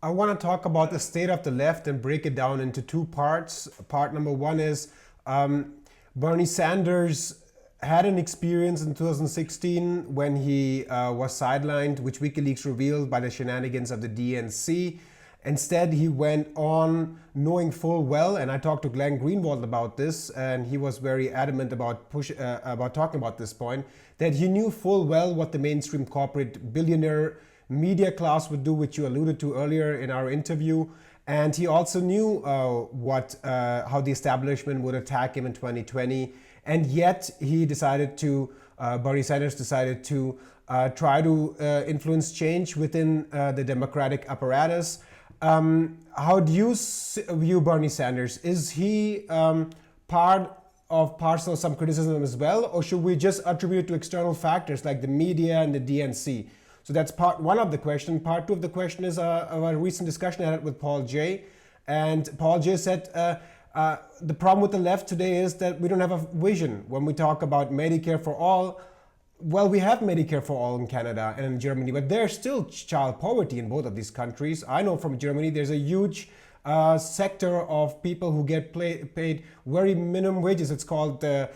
I want to talk about the state of the left and break it down into two parts. Part number one is Bernie Sanders had an experience in 2016 when he was sidelined, which WikiLeaks revealed, by the shenanigans of the DNC. Instead, he went on knowing full well, and I talked to Glenn Greenwald about this, and he was very adamant about talking about this point, that he knew full well what the mainstream corporate billionaire media class would do, which you alluded to earlier in our interview. And he also knew how the establishment would attack him in 2020. And yet he decided to, Bernie Sanders decided to try to influence change within the Democratic apparatus. How do you view Bernie Sanders? Is he part of parcel of some criticism as well, or should we just attribute it to external factors like the media and the DNC? So that's part one of the question. Part two of the question is a recent discussion I had with Paul Jay. And Paul Jay said the problem with the left today is that we don't have a vision. When we talk about Medicare for all, well, we have Medicare for all in Canada and in Germany, but there's still child poverty in both of these countries. I know from Germany there's a huge sector of people who get paid very minimum wages. It's called the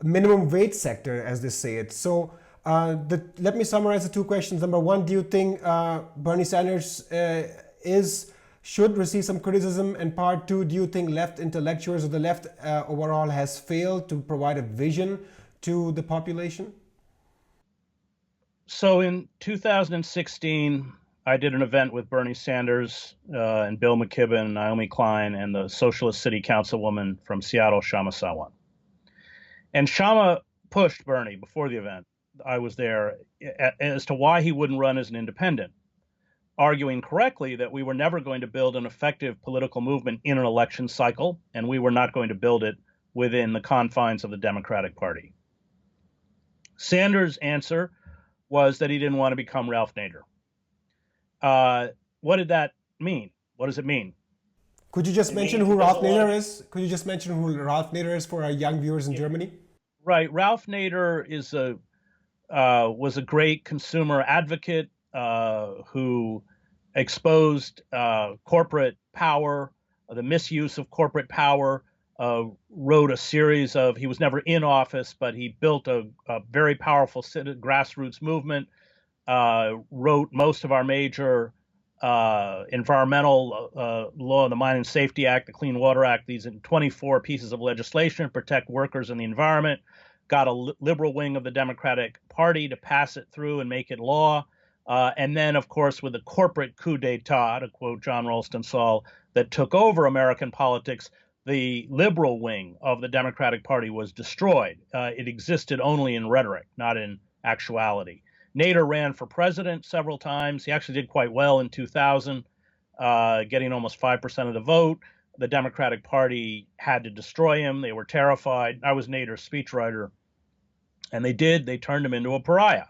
minimum wage sector, as they say it. So let me summarize the two questions. Number one, do you think Bernie Sanders should receive some criticism? And part two, do you think left intellectuals or the left overall has failed to provide a vision to the population? So in 2016, I did an event with Bernie Sanders and Bill McKibben, Naomi Klein, and the Socialist City Councilwoman from Seattle, Shama Sawan. And Shama pushed Bernie before the event. I was there as to why he wouldn't run as an independent, arguing correctly that we were never going to build an effective political movement in an election cycle, and we were not going to build it within the confines of the Democratic Party. Sanders' answer was that he didn't want to become Ralph Nader. What did that mean? What does it mean? Could you just mention who Ralph Nader is? Could you just mention who Ralph Nader is for our young viewers in Germany? Right. Ralph Nader was a great consumer advocate who exposed corporate power, the misuse of corporate power, wrote a series of, he was never in office, but he built a very powerful grassroots movement, wrote most of our major environmental law, the Mine and Safety Act, the Clean Water Act, these 24 pieces of legislation to protect workers and the environment, got a liberal wing of the Democratic Party to pass it through and make it law. And then, of course, with the corporate coup d'etat, to quote John Ralston Saul, that took over American politics, the liberal wing of the Democratic Party was destroyed. It existed only in rhetoric, not in actuality. Nader ran for president several times. He actually did quite well in 2000, getting almost 5% of the vote. The Democratic Party had to destroy him. They were terrified. I was Nader's speechwriter. And they did. They turned him into a pariah.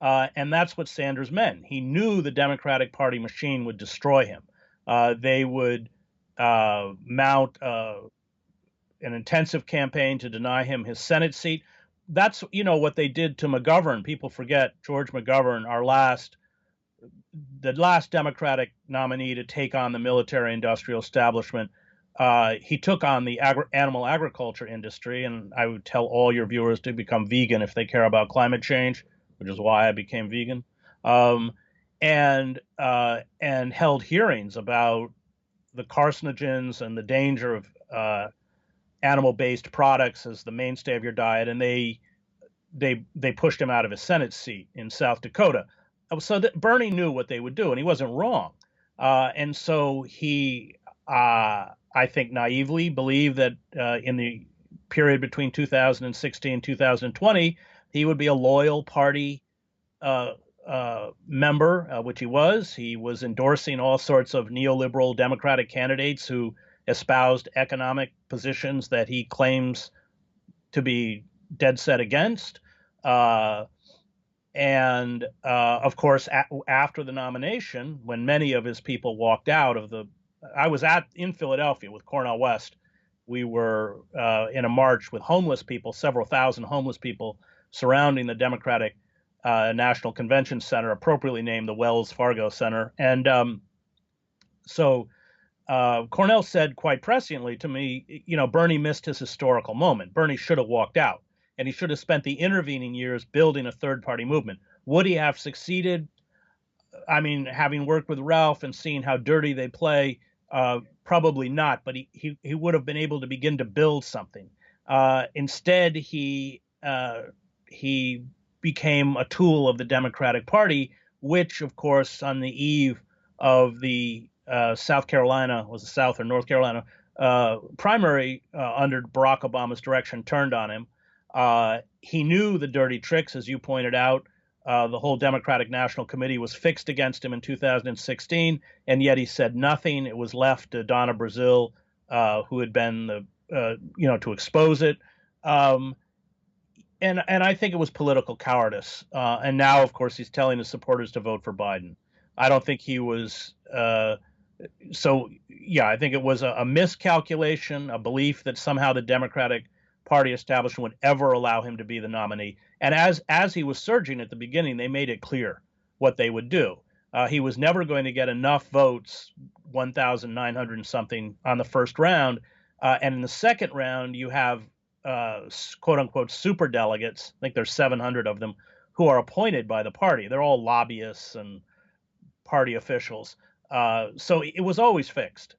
And that's what Sanders meant. He knew the Democratic Party machine would destroy him. They would mount an intensive campaign to deny him his Senate seat. That's, what they did to McGovern. People forget George McGovern, the last Democratic nominee to take on the military-industrial establishment. He took on the animal agriculture industry, and I would tell all your viewers to become vegan if they care about climate change, which is why I became vegan, and held hearings about the carcinogens and the danger of animal-based products as the mainstay of your diet, and they pushed him out of his Senate seat in South Dakota. So that Bernie knew what they would do, and he wasn't wrong. And so he, I think, naively believed that in the period between 2016 and 2020, he would be a loyal party member, which he was. He was endorsing all sorts of neoliberal Democratic candidates who espoused economic positions that he claims to be dead set against. Of course, after the nomination, when many of his people walked out of I was in Philadelphia with Cornel West. We were in a march with homeless people, several thousand homeless people surrounding the Democratic National Convention Center, appropriately named the Wells Fargo Center. And so Cornell said quite presciently to me, Bernie missed his historical moment. Bernie should have walked out, and he should have spent the intervening years building a third-party movement. Would he have succeeded? I mean, having worked with Ralph and seeing how dirty they play, probably not, but he would have been able to begin to build something. Instead, he became a tool of the Democratic Party, which, of course, on the eve of the South Carolina, was it South or North Carolina, primary under Barack Obama's direction, turned on him. He knew the dirty tricks, as you pointed out. The whole Democratic National Committee was fixed against him in 2016, and yet he said nothing. It was left to Donna Brazile, who had been to expose it. And I think it was political cowardice. And now, of course, he's telling his supporters to vote for Biden. I don't think he was. I think it was a miscalculation, a belief that somehow the Democratic Party establishment would ever allow him to be the nominee. And as he was surging at the beginning, they made it clear what they would do. He was never going to get enough votes, 1,900 and something, on the first round. And in the second round, you have quote unquote super delegates. I think there's 700 of them who are appointed by the party. They're all lobbyists and party officials. So it was always fixed.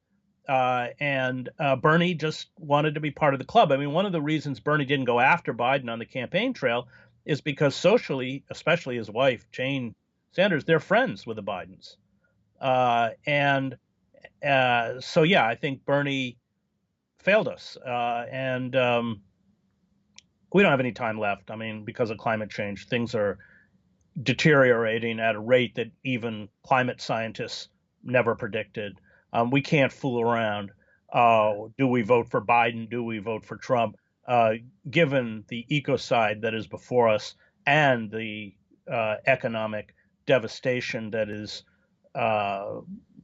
And Bernie just wanted to be part of the club. I mean, one of the reasons Bernie didn't go after Biden on the campaign trail is because socially, especially his wife, Jane Sanders, they're friends with the Bidens. I think Bernie failed us. We don't have any time left. I mean, because of climate change, things are deteriorating at a rate that even climate scientists never predicted. We can't fool around. Do we vote for Biden? Do we vote for Trump? Given the ecocide that is before us and the economic devastation that is,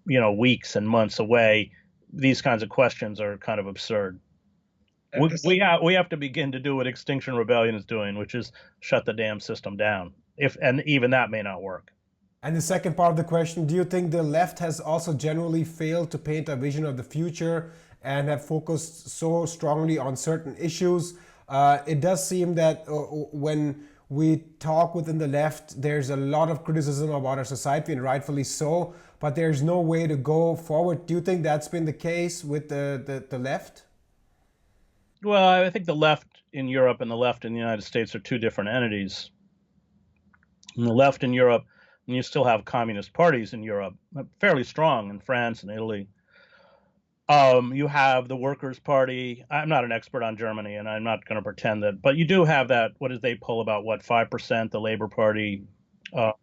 weeks and months away, these kinds of questions are kind of absurd. We have to begin to do what Extinction Rebellion is doing, which is shut the damn system down. And even that may not work. And the second part of the question, do you think the left has also generally failed to paint a vision of the future and have focused so strongly on certain issues? It does seem that when we talk within the left, there's a lot of criticism about our society, and rightfully so, but there's no way to go forward. Do you think that's been the case with the left? Well, I think the left in Europe and the left in the United States are two different entities. In the left in Europe, and you still have communist parties in Europe, fairly strong in France and Italy. You have the Workers' Party. I'm not an expert on Germany, and I'm not going to pretend that, but you do have that. What did they pull about? 5%? The Labor Party. I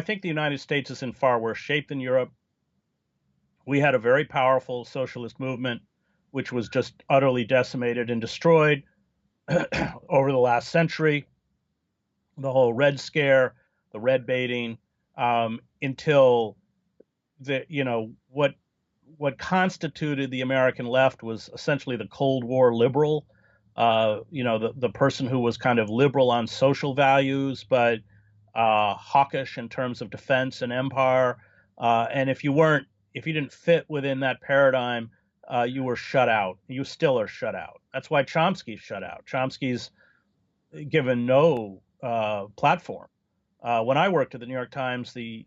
think the United States is in far worse shape than Europe. We had a very powerful socialist movement, which was just utterly decimated and destroyed over the last century. The whole Red Scare, the red baiting, until what constituted the American left was essentially the Cold War liberal, the person who was kind of liberal on social values, but hawkish in terms of defense and empire. And if you didn't fit within that paradigm, you were shut out. You still are shut out. That's why Chomsky's shut out. Chomsky's given no platform. When I worked at the New York Times, the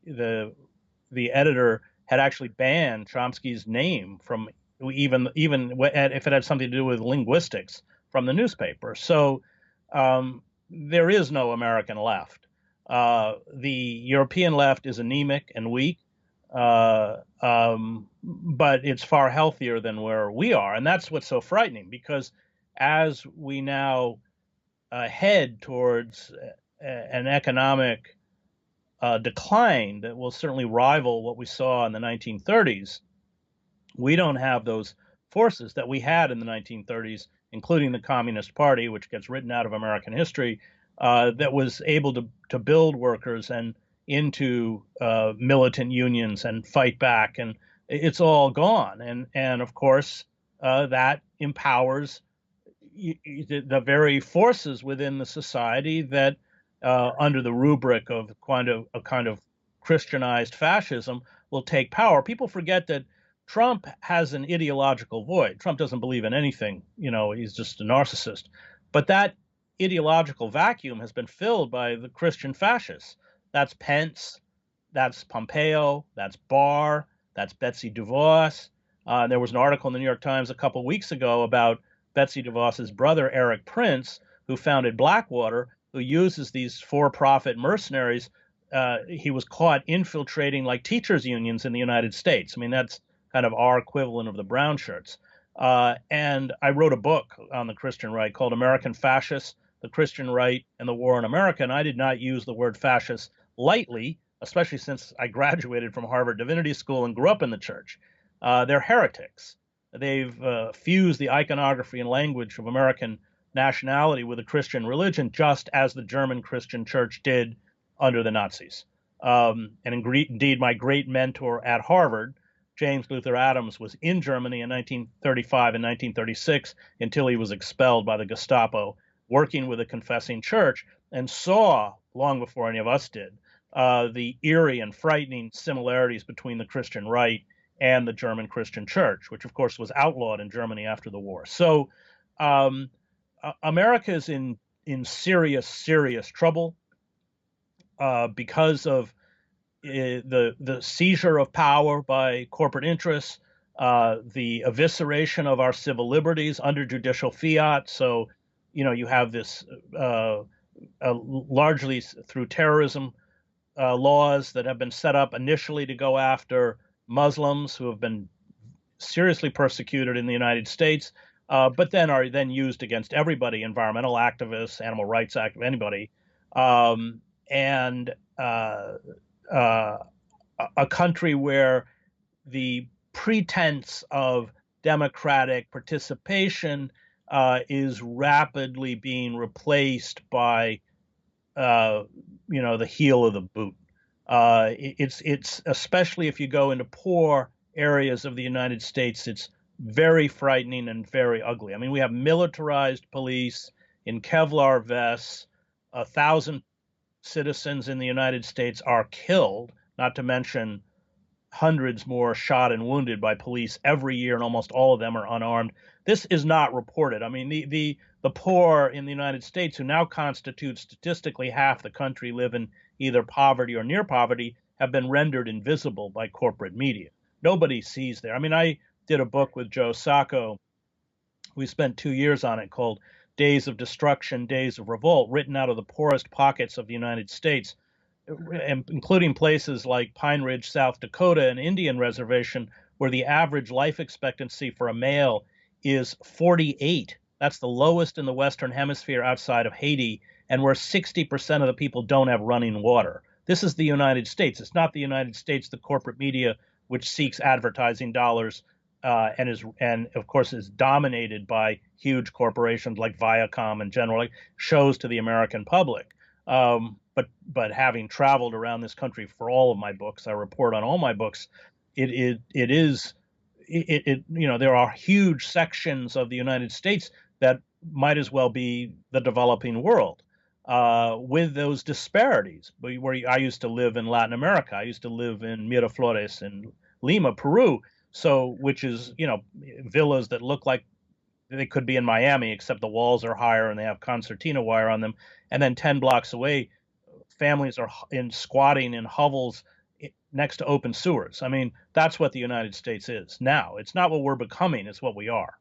editor had actually banned Chomsky's name from even if it had something to do with linguistics from the newspaper. So there is no American left. The European left is anemic and weak, but it's far healthier than where we are, and that's what's so frightening. Because as we now head towards an economic decline that will certainly rival what we saw in the 1930s, we don't have those forces that we had in the 1930s, including the Communist Party, which gets written out of American history, that was able to build workers and into militant unions and fight back. And it's all gone. And of course, that empowers the very forces within the society that under the rubric of a kind of Christianized fascism will take power. People forget that Trump has an ideological void. Trump doesn't believe in anything. He's just a narcissist. But that ideological vacuum has been filled by the Christian fascists. That's Pence, that's Pompeo, that's Barr, that's Betsy DeVos. There was an article in the New York Times a couple of weeks ago about Betsy DeVos's brother, Eric Prince, who founded Blackwater, who uses these for-profit mercenaries. He was caught infiltrating like teachers' unions in the United States. I mean, that's kind of our equivalent of the brown shirts. And I wrote a book on the Christian right called American Fascists, the Christian Right, and the War in America. And I did not use the word fascist lightly, especially since I graduated from Harvard Divinity School and grew up in the church. They're heretics. They've fused the iconography and language of American nationality with a Christian religion, just as the German Christian church did under the Nazis. And indeed, my great mentor at Harvard, James Luther Adams, was in Germany in 1935 and 1936 until he was expelled by the Gestapo, working with a confessing church, and saw, long before any of us did, the eerie and frightening similarities between the Christian right and the German Christian church, which of course was outlawed in Germany after the war. So America is in serious, serious trouble because of the seizure of power by corporate interests, the evisceration of our civil liberties under judicial fiat. So, you have this largely through terrorism laws that have been set up initially to go after Muslims who have been seriously persecuted in the United States, but then are then used against everybody, environmental activists, animal rights activists, anybody. And a country where the pretense of democratic participation is rapidly being replaced by, the heel of the boot. It's especially if you go into poor areas of the United States, it's very frightening and very ugly. I mean, we have militarized police in Kevlar vests. 1,000 citizens in the United States are killed, not to mention hundreds more shot and wounded by police every year, and almost all of them are unarmed. This is not reported. I mean, the poor in the United States, who now constitute statistically half the country, live in either poverty or near poverty, have been rendered invisible by corporate media. Nobody sees there. I mean, I did a book with Joe Sacco. We spent 2 years on it, called Days of Destruction, Days of Revolt, written out of the poorest pockets of the United States, including places like Pine Ridge, South Dakota, an Indian reservation, where the average life expectancy for a male is 48. That's the lowest in the Western Hemisphere outside of Haiti, and where 60% of the people don't have running water. This is the United States. It's not the United States, the corporate media, which seeks advertising dollars and of course is dominated by huge corporations like Viacom and General, shows to the American public. But having traveled around this country for all of my books, I report on all my books. There are huge sections of the United States that might as well be the developing world, with those disparities. Where I used to live in Latin America, I used to live in Miraflores in Lima, Peru. So, which is, villas that look like they could be in Miami, except the walls are higher and they have concertina wire on them. And then 10 blocks away, families are squatting in hovels next to open sewers. I mean, that's what the United States is now. It's not what we're becoming, it's what we are.